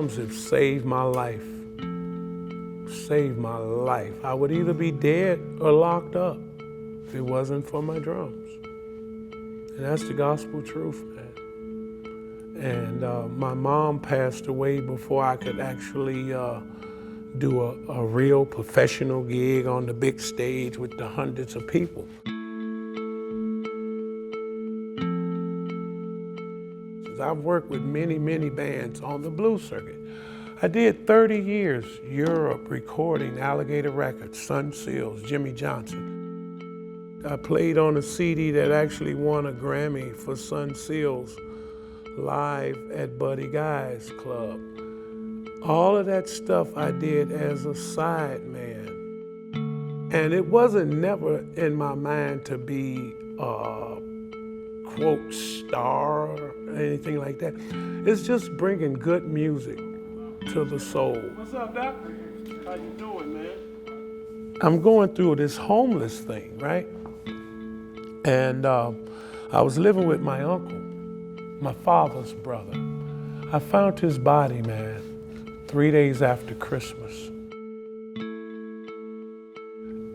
drums have saved my life. Saved my life. I would either be dead or locked up if it wasn't for my drums. And that's the gospel truth, man. And my mom passed away before I could actually do a real professional gig on the big stage with the hundreds of people. I've worked with many, many bands on the blues circuit. I did 30 years Europe recording Alligator Records, Sun Seals, Jimmy Johnson. I played on a CD that actually won a Grammy for Sun Seals live at Buddy Guy's Club. All of that stuff I did as a side man. And it wasn't never in my mind to be quote star or anything like that. It's just bringing good music to the soul. What's up, Doc? How you doing, man? I'm going through this homeless thing, right? And I was living with my uncle, my father's brother. I found his body, man, 3 days after Christmas.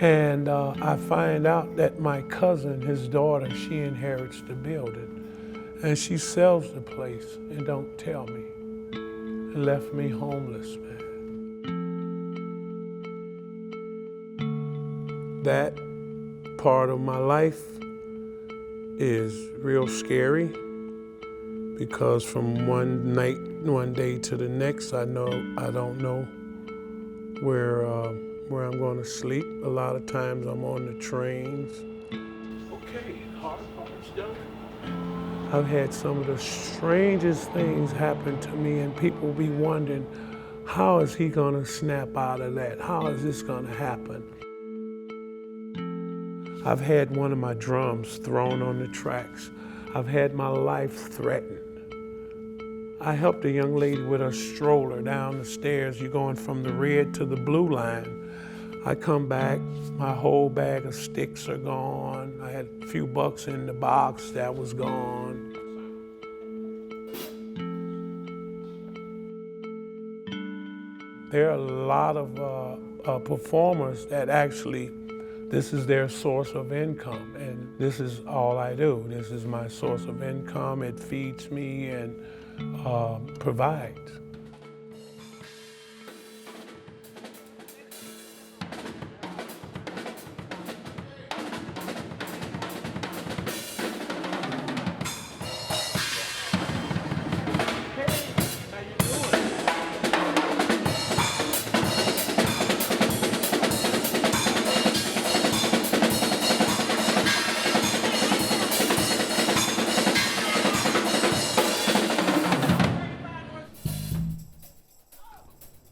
And I find out that my cousin, his daughter, she inherits the building. And she sells the place and don't tell me. And left me homeless, man. That part of my life is real scary because from one day to the next, I don't know where I'm going to sleep. A lot of times I'm on the trains. Okay, hard part's done. I've had some of the strangest things happen to me, and people be wondering, how is he going to snap out of that? How is this going to happen? I've had one of my drums thrown on the tracks. I've had my life threatened. I helped a young lady with a stroller down the stairs. You're going from the red to the blue line. I come back, my whole bag of sticks are gone. I had a few bucks in the box, that was gone. There are a lot of performers that actually, this is their source of income, and this is all I do. This is my source of income. It feeds me and provides.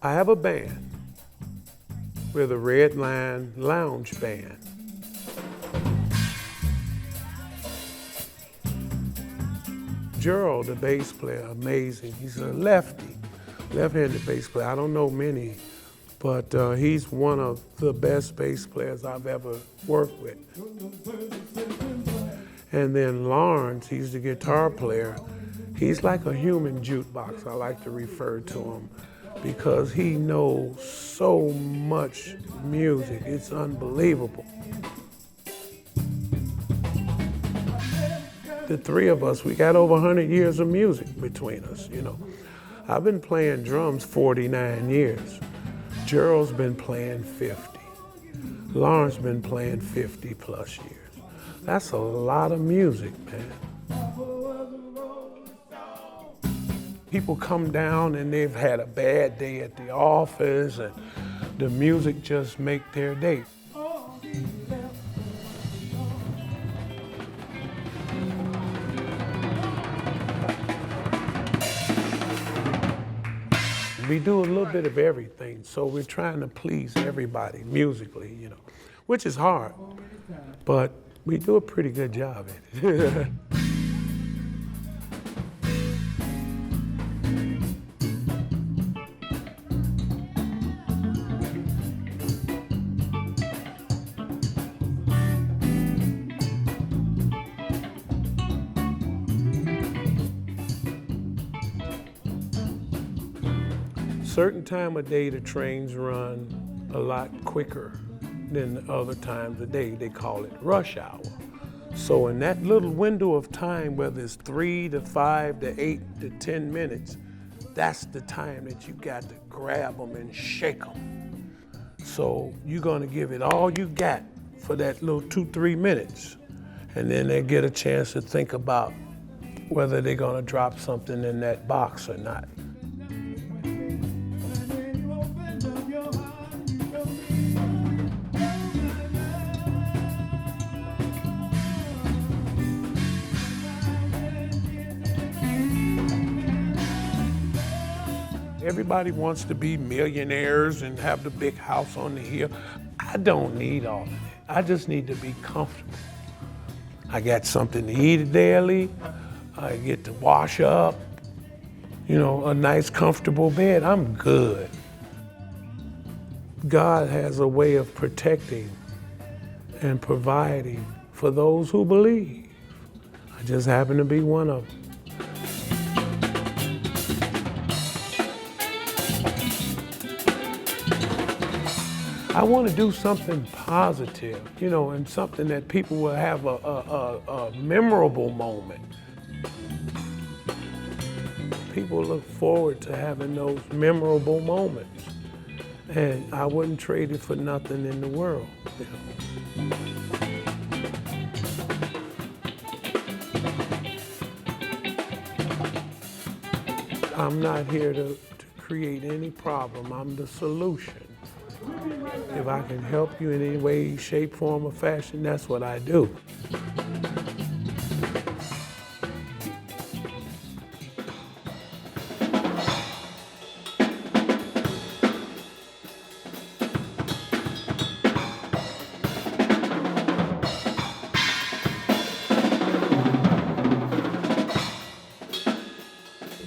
I have a band. We're the Red Line Lounge Band. Gerald, the bass player, amazing. He's a lefty, left-handed bass player. I don't know many, but he's one of the best bass players I've ever worked with. And then Lawrence, he's the guitar player. He's like a human jukebox, I like to refer to him, because he knows so much music. It's unbelievable. The three of us, we got over 100 years of music between us, you know. I've been playing drums 49 years. Gerald's been playing 50. Lawrence been playing 50 plus years. That's a lot of music, man. People come down and they've had a bad day at the office and the music just make their day. We do a little bit of everything, so we're trying to please everybody musically, you know, which is hard, but we do a pretty good job at it. Certain time of day, the trains run a lot quicker than the other times of day. They call it rush hour. So in that little window of time, whether it's 3 to 5 to 8 to 10 minutes, that's the time that you got to grab them and shake them. So you're gonna give it all you got for that little 2-3 minutes. And then they get a chance to think about whether they're gonna drop something in that box or not. Everybody wants to be millionaires and have the big house on the hill. I don't need all of that. I just need to be comfortable. I got something to eat daily. I get to wash up, you know, a nice comfortable bed. I'm good. God has a way of protecting and providing for those who believe. I just happen to be one of them. I want to do something positive, you know, and something that people will have a memorable moment. People look forward to having those memorable moments. And I wouldn't trade it for nothing in the world, you know. I'm not here to create any problem. I'm the solution. If I can help you in any way, shape, form, or fashion, that's what I do.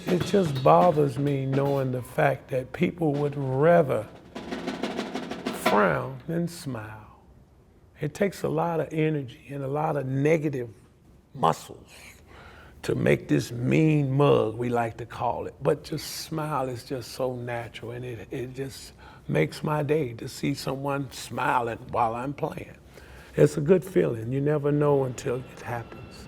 It just bothers me knowing the fact that people would rather frown than smile. It takes a lot of energy and a lot of negative muscles to make this mean mug, we like to call it. But just smile is just so natural, and it just makes my day to see someone smiling while I'm playing. It's a good feeling. You never know until it happens.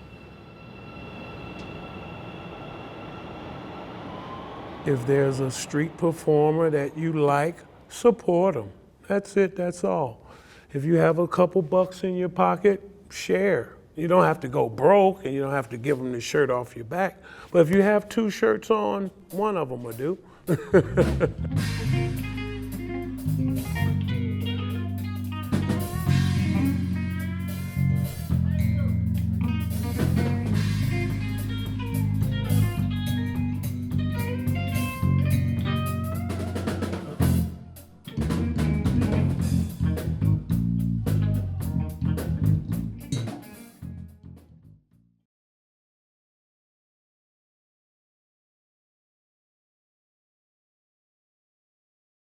If there's a street performer that you like, support them. That's it, that's all. If you have a couple bucks in your pocket, share. You don't have to go broke, and you don't have to give them the shirt off your back. But if you have 2 shirts on, one of them will do.